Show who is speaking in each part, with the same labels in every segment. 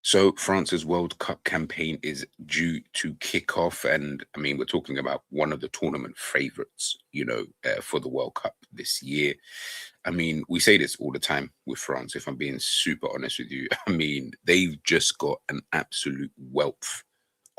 Speaker 1: So France's World Cup campaign is due to kick off, and I mean we're talking about one of the tournament favorites, for the World Cup this year. I mean, we say this all the time with France. If I'm being super honest with you, I mean they've just got an absolute wealth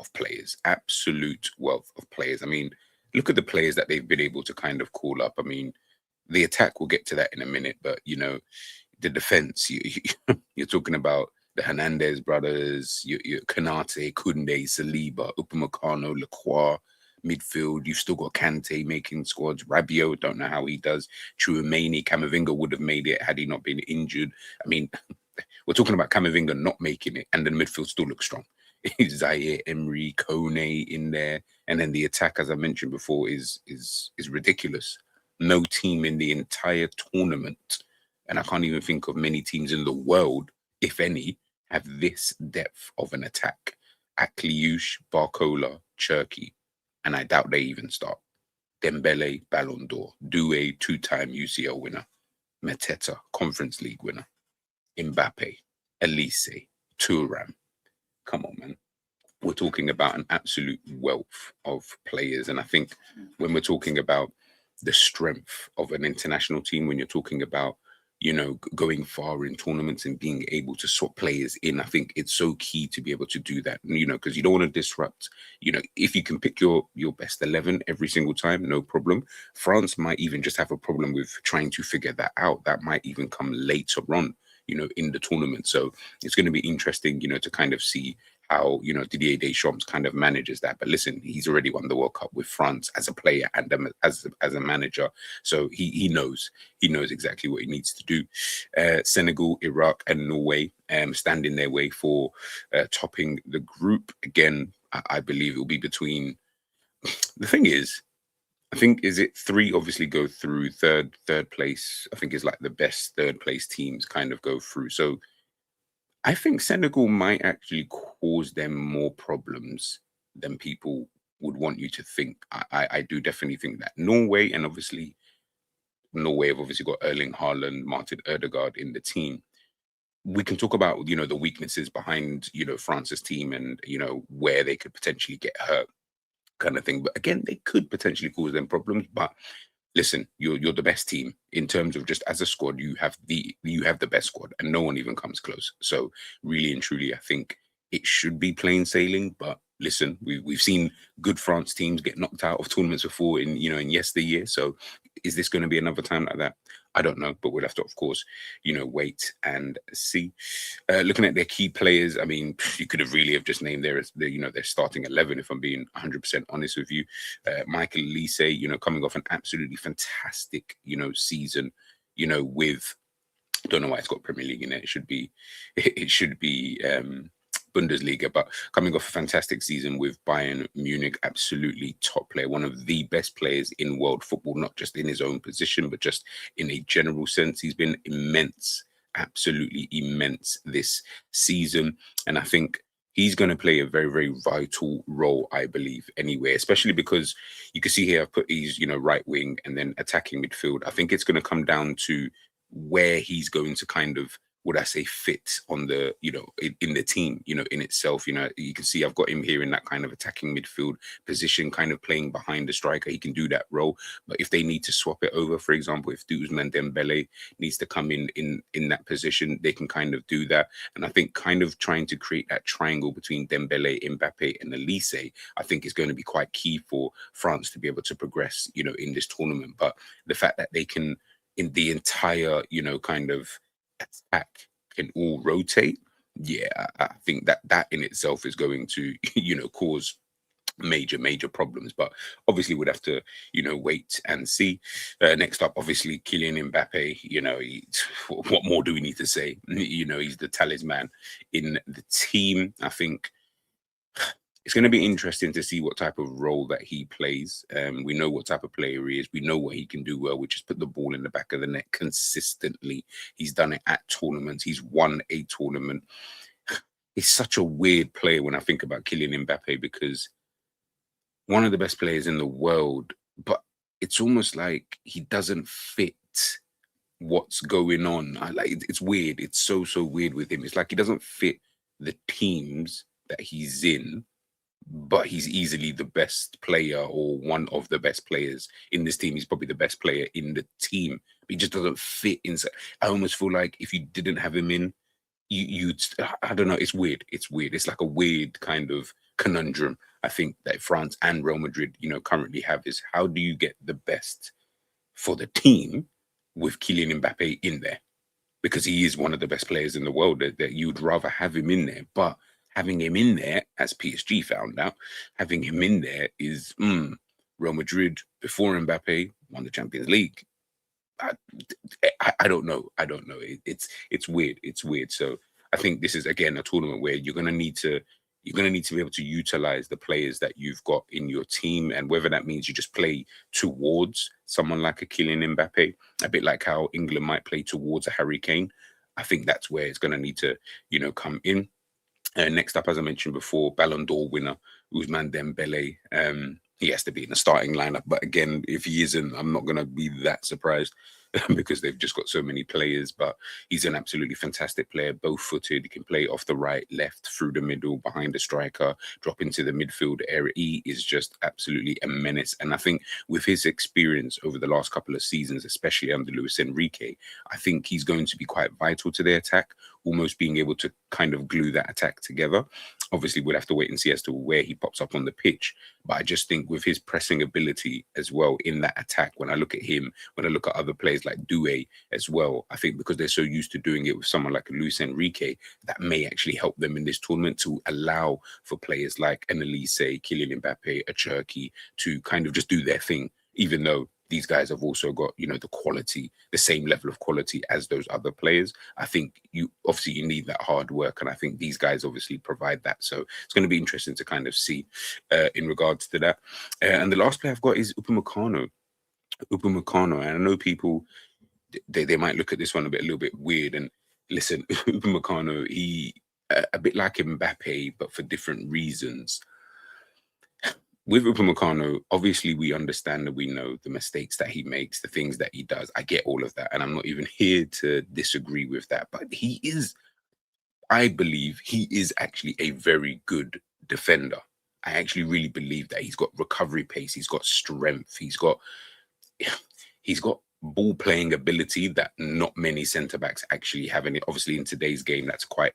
Speaker 1: of players, absolute wealth of players. I mean, look at the players that they've been able to kind of call up. I mean, the attack, we'll get to that in a minute, but the defense, you're talking about the Hernandez brothers, your Kanate, Kunde, Saliba, Upamecano, Lacroix, midfield. You've still got Kante making squads. Rabiot, don't know how he does. Chouameni, Camavinga would have made it had he not been injured. I mean, we're talking about Camavinga not making it, and the midfield still looks strong. Zaire, Emery, Kone in there, and then the attack, as I mentioned before, is ridiculous. No team in the entire tournament, and I can't even think of many teams in the world, if any, have this depth of an attack. Akliouche, Barcola, Cherky, and I doubt they even start. Dembele, Ballon d'Or. Doué, two-time UCL winner. Mateta, Conference League winner. Mbappe, Elise, Thuram. Come on, man. We're talking about an absolute wealth of players. And I think when we're talking about the strength of an international team, when you're talking about, going far in tournaments and being able to swap players in, I think it's so key to be able to do that, because you don't want to disrupt, if you can pick your best 11 every single time, no problem. France might even just have a problem with trying to figure that out. That might even come later on, in the tournament. So it's going to be interesting, to kind of see how Didier Deschamps kind of manages that. But listen, he's already won the World Cup with France as a player and as a manager, so he knows exactly what he needs to do. Senegal, Iraq, and Norway stand in their way for topping the group again. I believe it will be between. The thing is, I think is it three obviously go through third place. I think is like the best third place teams kind of go through. So I think Senegal might actually cause them more problems than people would want you to think. I do definitely think that Norway, and obviously Norway have obviously got Erling Haaland, Martin Erdegaard in the team. We can talk about the weaknesses behind France's team and where they could potentially get hurt, kind of thing. But again, they could potentially cause them problems. But listen, you're the best team in terms of just as a squad. You have the best squad, and no one even comes close. So really and truly, I think it should be plain sailing. But listen, we've seen good France teams get knocked out of tournaments before in yesteryear. So is this going to be another time like that? I don't know, but we'll have to, of course, wait and see. Looking at their key players, I mean, you could have really have just named their starting 11. If I'm being 100% honest with you, Michael Elise, coming off an absolutely fantastic, season, with don't know why it's got Premier League in it. It should be, it should be Bundesliga, but coming off a fantastic season with Bayern Munich, absolutely top player, one of the best players in world football, not just in his own position, but just in a general sense. He's been immense, absolutely immense this season, and I think he's going to play a very, very vital role, I believe, anyway, especially because you can see here I've put he's, right wing and then attacking midfield. I think it's going to come down to where he's going to kind of, would I say, fit on the, in the team, in itself. You can see I've got him here in that kind of attacking midfield position, kind of playing behind the striker. He can do that role. But if they need to swap it over, for example, if Ousmane Dembele needs to come in that position, they can kind of do that. And I think kind of trying to create that triangle between Dembele, Mbappe, and Elise, I think is going to be quite key for France to be able to progress, in this tournament. But the fact that they can, in the entire, kind of attack, can all rotate, yeah, I think that in itself is going to, cause major problems. But obviously we'd have to wait and see. Next up, obviously, Kylian Mbappe. What more do we need to say? He's the talisman in the team. I think it's going to be interesting to see what type of role that he plays. We know what type of player he is. We know what he can do well, which is put the ball in the back of the net consistently. He's done it at tournaments. He's won a tournament. He's such a weird player when I think about Kylian Mbappe, because one of the best players in the world, but it's almost like he doesn't fit what's going on. It's weird. It's so weird with him. It's like he doesn't fit the teams that he's in, but he's easily the best player or one of the best players in this team. He's probably the best player in the team. But he just doesn't fit inside. I almost feel like if you didn't have him in, you'd, I don't know, it's weird. It's weird. It's like a weird kind of conundrum. I think that France and Real Madrid, currently have is how do you get the best for the team with Kylian Mbappe in there? Because he is one of the best players in the world, that you'd rather have him in there. But having him in there, as PSG found out, having him in there is Real Madrid before Mbappe won the Champions League. I don't know. I don't know. It's weird. It's weird. So I think this is again a tournament where you're gonna need to be able to utilize the players that you've got in your team, and whether that means you just play towards someone like a Kylian Mbappe, a bit like how England might play towards a Harry Kane. I think that's where it's gonna need to come in. Next up, as I mentioned before, Ballon d'Or winner Ousmane Dembele. He has to be in the starting lineup, but again, if he isn't, I'm not going to be that surprised because they've just got so many players. But he's an absolutely fantastic player, both-footed. He can play off the right, left, through the middle, behind the striker, drop into the midfield area. He is just absolutely a menace. And I think with his experience over the last couple of seasons, especially under Luis Enrique, I think he's going to be quite vital to their attack, almost being able to kind of glue that attack together. Obviously, we'll have to wait and see as to where he pops up on the pitch. But I just think with his pressing ability as well in that attack, when I look at him, when I look at other players like Doué as well, I think because they're so used to doing it with someone like Luis Enrique, that may actually help them in this tournament to allow for players like an Elise, Kylian Mbappe, a Cherki to kind of just do their thing, even though these guys have also got, the quality, the same level of quality as those other players. I think you need that hard work, and I think these guys obviously provide that. So it's going to be interesting to kind of see in regards to that. And the last player I've got is Upamecano. And I know people they might look at this one a little bit weird. And listen, Upamecano, he a bit like Mbappe, but for different reasons. With Upamecano, obviously we understand and we know the mistakes that he makes, the things that he does. I get all of that, and I'm not even here to disagree with that. But I believe he is actually a very good defender. I actually really believe that he's got recovery pace, he's got strength, he's got ball playing ability that not many centre backs actually have. And obviously in today's game, that's quite,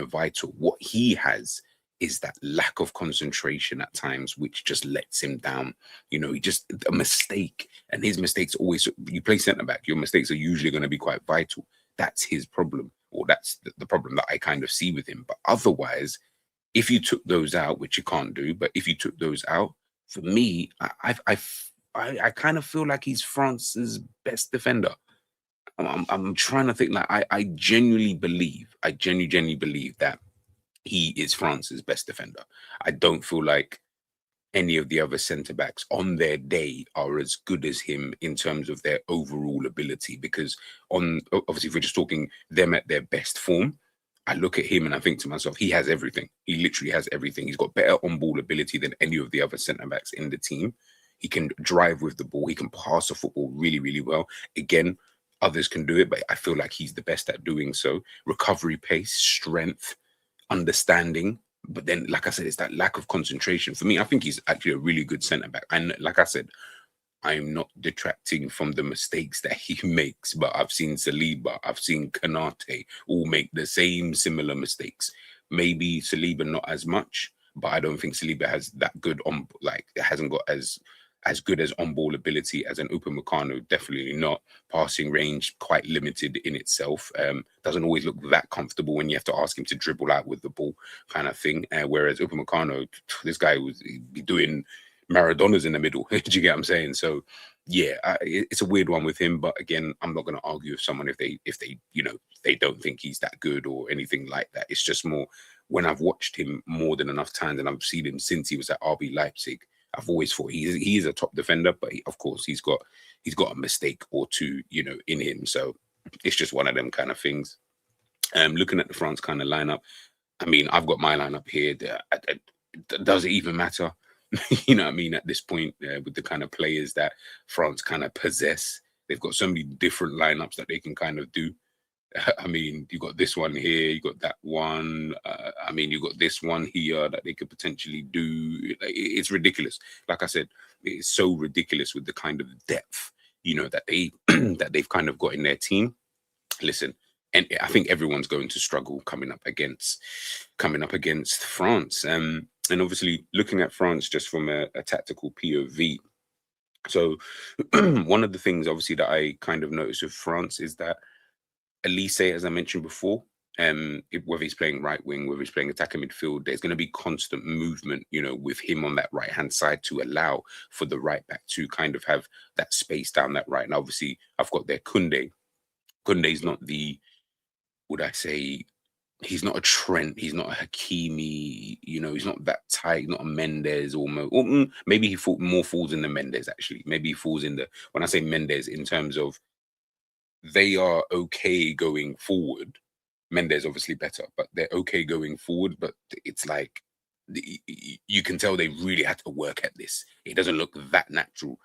Speaker 1: vital. What he has is that lack of concentration at times, which just lets him down. He just, a mistake, and his mistakes always, you play centre back, your mistakes are usually going to be quite vital. That's his problem, or that's the problem that I kind of see with him. But otherwise, if you took those out, which you can't do, but if you took those out, for me, I kind of feel like he's France's best defender. I'm trying to think, like, I genuinely believe that he is France's best defender. I don't feel like any of the other centre backs on their day are as good as him in terms of their overall ability. Because obviously, if we're just talking them at their best form, I look at him and I think to myself, he has everything. He literally has everything. He's got better on-ball ability than any of the other centre backs in the team. He can drive with the ball. He can pass the football really, really well. Again, others can do it, but I feel like he's the best at doing so. Recovery pace, strength, understanding. But then, like I said, it's that lack of concentration. For me, I think he's actually a really good centre back. And like I said, I'm not detracting from the mistakes that he makes, but I've seen Saliba, I've seen Kanate all make the same similar mistakes. Maybe Saliba not as much, but I don't think Saliba has that good hasn't got as good as on-ball ability as an Upamecano. Definitely not. Passing range quite limited in itself. Doesn't always look that comfortable when you have to ask him to dribble out with the ball, kind of thing. Whereas Upamecano, this guy he'd be doing Maradona's in the middle. Do you get what I'm saying? So yeah, it's a weird one with him. But again, I'm not going to argue with someone if they they don't think he's that good or anything like that. It's just more when I've watched him more than enough times, and I've seen him since he was at RB Leipzig. I've always thought he is a top defender, but of course he's got a mistake or two, in him. So it's just one of them kind of things. Looking at the France kind of lineup, I mean, I've got my lineup here. Does it even matter? You know what I mean? At this point, with the kind of players that France kind of possess, they've got so many different lineups that they can kind of do. I mean, you got this one here, you got that one. I mean, you've got this one here that they could potentially do. Like, it's ridiculous. Like I said, it's so ridiculous with the kind of depth, that they that they've kind of got in their team. Listen, and I think everyone's going to struggle coming up against France. And obviously looking at France just from a tactical POV. So one of the things obviously that I kind of noticed with France is that Elise, as I mentioned before, whether he's playing right wing, whether he's playing attacking midfield, there's going to be constant movement, with him on that right hand side to allow for the right back to kind of have that space down that right. And obviously, I've got there Kunde. Kunde's not the, would I say, he's not a Trent, he's not a Hakimi, he's not that tight, not a Mendes or maybe he more falls in the Mendes actually. Maybe he falls in the, when I say Mendes, in terms of they are okay going forward. Mendes obviously better, but they're okay going forward. But it's like you can tell they really had to work at this. It doesn't look that natural,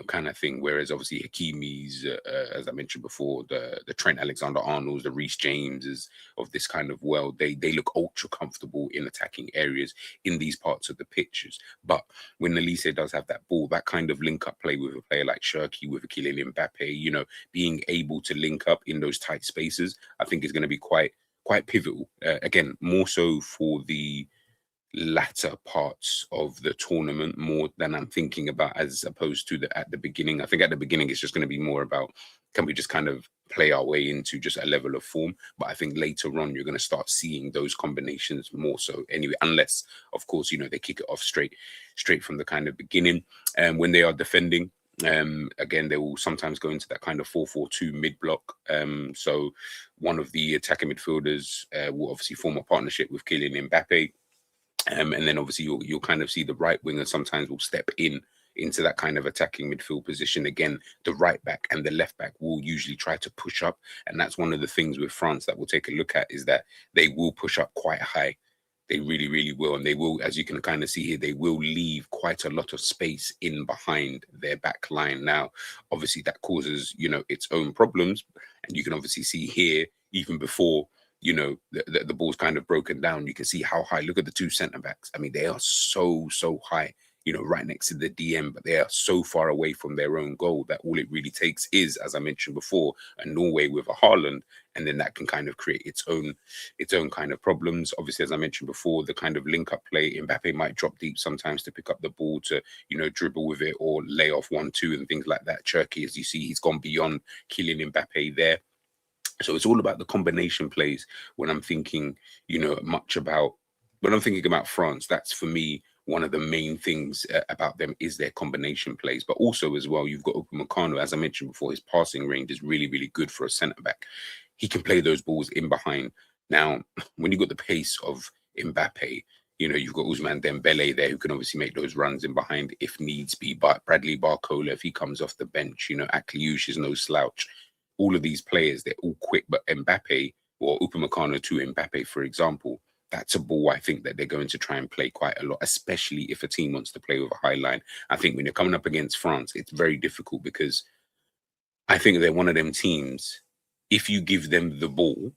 Speaker 1: kind of thing. Whereas obviously Hakimi's, as I mentioned before, the Trent Alexander-Arnold's, the Reece Jameses of this kind of world, they look ultra comfortable in attacking areas in these parts of the pitches. But when Elise does have that ball, that kind of link up play with a player like Shirky, with a Kylian Mbappe, being able to link up in those tight spaces, I think is going to be quite pivotal. Again, more so for the latter parts of the tournament, more than I'm thinking about as opposed to at the beginning. I think at the beginning it's just going to be more about, can we just kind of play our way into just a level of form? But I think later on you're going to start seeing those combinations more so anyway, unless of course they kick it off straight from the kind of beginning. And when they are defending, again, they will sometimes go into that kind of 4-4-2 mid block. So one of the attacking midfielders will obviously form a partnership with Kylian Mbappe. And then obviously you'll kind of see the right winger sometimes will step into that kind of attacking midfield position. Again, the right back and the left back will usually try to push up. And that's one of the things with France that we'll take a look at, is that they will push up quite high. They really, really will. And they will, as you can kind of see here, they will leave quite a lot of space in behind their back line. Now, obviously that causes, its own problems. And you can obviously see here, even before the ball's kind of broken down, you can see how high. Look at the two centre backs. I mean, they are so high, right next to the DM, but they are so far away from their own goal that all it really takes is, as I mentioned before, a Norway with a Haaland, and then that can kind of create its own kind of problems. Obviously, as I mentioned before, the kind of link up play, Mbappe might drop deep sometimes to pick up the ball to, dribble with it or lay off 1-2 and things like that. Cherky, as you see, he's gone beyond Kylian Mbappe there. So it's all about the combination plays when I'm thinking, when I'm thinking about France. That's for me one of the main things about them is their combination plays. But also as well, you've got Upamecano, as I mentioned before, his passing range is really, really good for a centre back. He can play those balls in behind. Now, when you've got the pace of Mbappe, you've got Ousmane Dembele there who can obviously make those runs in behind if needs be. But Bradley Barcola, if he comes off the bench, Akliouche is no slouch. All of these players, they're all quick, but Mbappe or Upamecano to Mbappe, for example, that's a ball I think that they're going to try and play quite a lot, especially if a team wants to play with a high line. I think when you're coming up against France, it's very difficult because I think they're one of them teams. If you give them the ball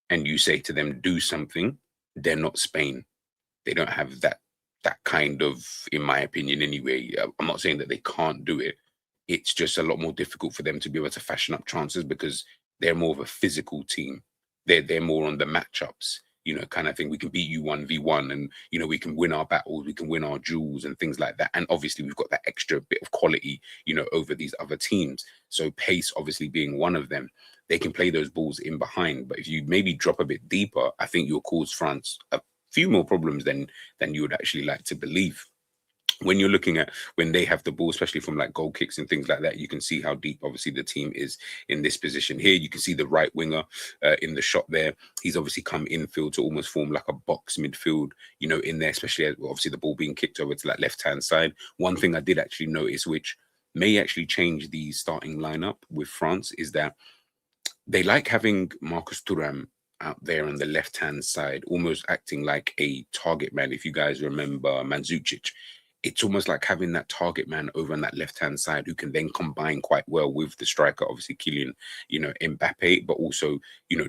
Speaker 1: and you say to them, do something, they're not Spain. They don't have that kind of, in my opinion anyway. I'm not saying that they can't do it. It's just a lot more difficult for them to be able to fashion up chances because they're more of a physical team. They're more on the matchups, kind of thing. We can beat you 1v1 and, we can win our battles, we can win our duels and things like that. And obviously we've got that extra bit of quality, over these other teams. So pace obviously being one of them. They can play those balls in behind. But if you maybe drop a bit deeper, I think you'll cause France a few more problems than you would actually like to believe. When you're looking at when they have the ball, especially from like goal kicks and things like that, you can see how deep obviously the team is in this position here. You can see the right winger in the shot there. He's obviously come infield to almost form like a box midfield, in there, especially obviously the ball being kicked over to that left-hand side. One thing I did actually notice, which may actually change the starting lineup with France, is that they like having Marcus Thuram out there on the left-hand side, almost acting like a target man. If you guys remember Mandzukic it's almost like having that target man over on that left hand side who can then combine quite well with the striker, obviously Kylian, Mbappe, but also,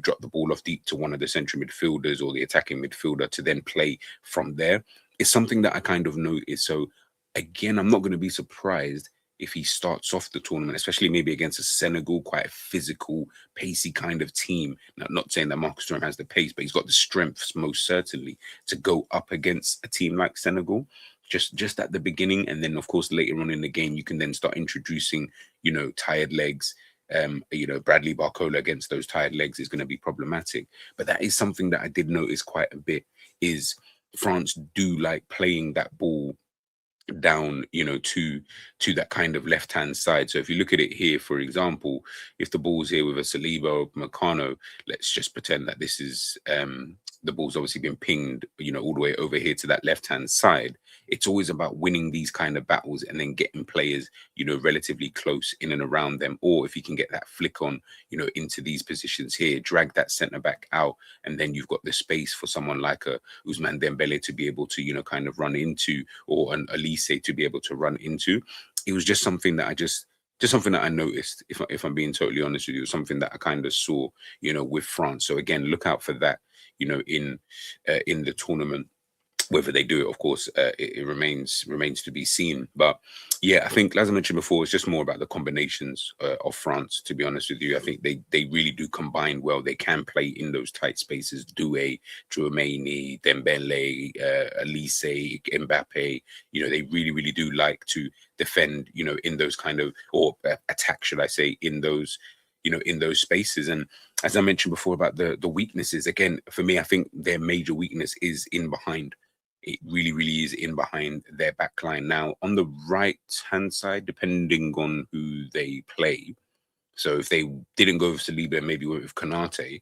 Speaker 1: drop the ball off deep to one of the central midfielders or the attacking midfielder to then play from there. It's something that I kind of noticed. So again, I'm not going to be surprised if he starts off the tournament, especially maybe against a Senegal, quite a physical, pacey kind of team. Now, not saying that Marcus Thuram has the pace, but he's got the strengths most certainly to go up against a team like Senegal. Just at the beginning, and then of course later on in the game, you can then start introducing, tired legs. Bradley Barcola against those tired legs is going to be problematic. But that is something that I did notice quite a bit. Is France do like playing that ball down, to that kind of left hand side. So if you look at it here, for example, if the ball's here with a Saliba or Meccano, let's just pretend that this is the ball's obviously been pinged, all the way over here to that left hand side. It's always about winning these kind of battles and then getting players, relatively close in and around them. Or if you can get that flick on, into these positions here, drag that centre back out, and then you've got the space for someone like a Ousmane Dembele to be able to, kind of run into, or an Elise to be able to run into. It was just something that just something that I noticed, if I'm being totally honest with you, something that I kind of saw, with France. So again, look out for that, in the tournament. Whether they do it, of course, it remains to be seen. But yeah, I think, as I mentioned before, it's just more about the combinations of France. To be honest with you, I think they really do combine well. They can play in those tight spaces. Doué, Dramini, Dembele, Elise, Mbappe. They really do like to defend. In those kind of, or attack, should I say, in those. In those spaces. And as I mentioned before about the weaknesses, again, for me, I think their major weakness is in behind. It really is in behind their back line. Now, on the right-hand side, depending on who they play, so if they didn't go with Saliba and maybe went with Konate,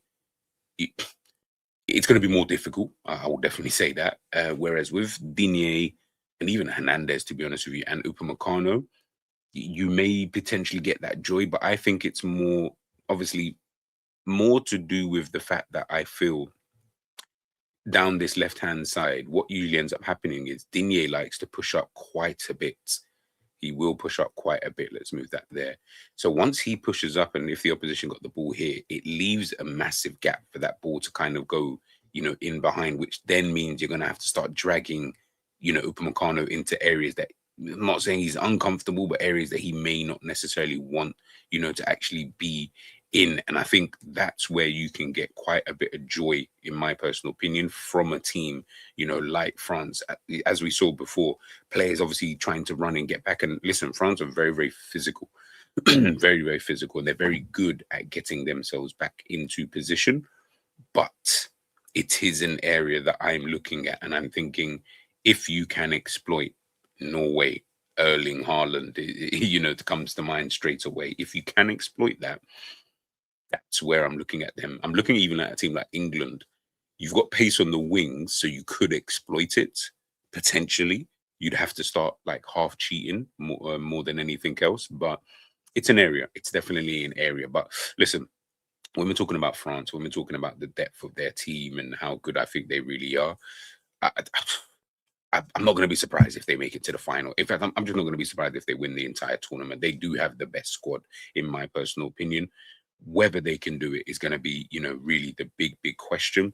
Speaker 1: it's going to be more difficult. I will definitely say that. Whereas with Digne and even Hernandez, to be honest with you, and Upamecano, you may potentially get that joy, but I think it's more, obviously, more to do with the fact that I feel down this left-hand side, what usually ends up happening is Digne likes to push up quite a bit. He will push up quite a bit. Let's move that there. So once he pushes up, and if the opposition got the ball here, it leaves a massive gap for that ball to kind of go, in behind, which then means you're going to have to start dragging, Upamecano into areas that, I'm not saying he's uncomfortable, but areas that he may not necessarily want, to actually be in. And I think that's where you can get quite a bit of joy, in my personal opinion, from a team, like France. As we saw before, players obviously trying to run and get back. And listen, France are very physical, very physical, and they're very good at getting themselves back into position. But it is an area that I'm looking at, and I'm thinking, if you can exploit Norway, Erling Haaland, it comes to mind straight away. If you can exploit that, that's where I'm looking at them. I'm looking even at a team like England. You've got pace on the wings, so you could exploit it potentially. You'd have to start like half cheating more than anything else, but it's an area. It's definitely an area. But listen, when we're talking about France, when we're talking about the depth of their team and how good I think they really are, I'm not going to be surprised if they make it to the final. In fact, I'm just not going to be surprised if they win the entire tournament. They do have the best squad, in my personal opinion. Whether they can do it is going to be, really the big question.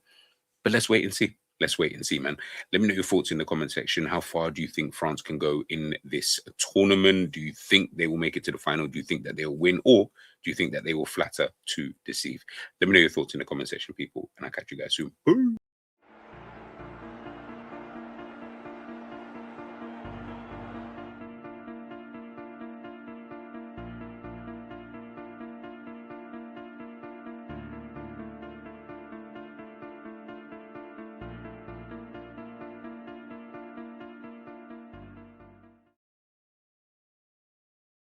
Speaker 1: But let's wait and see. Let's wait and see, man. Let me know your thoughts in the comment section. How far do you think France can go in this tournament? Do you think they will make it to the final? Do you think that they'll win? Or do you think that they will flatter to deceive? Let me know your thoughts in the comment section, people. And I'll catch you guys soon. Boom.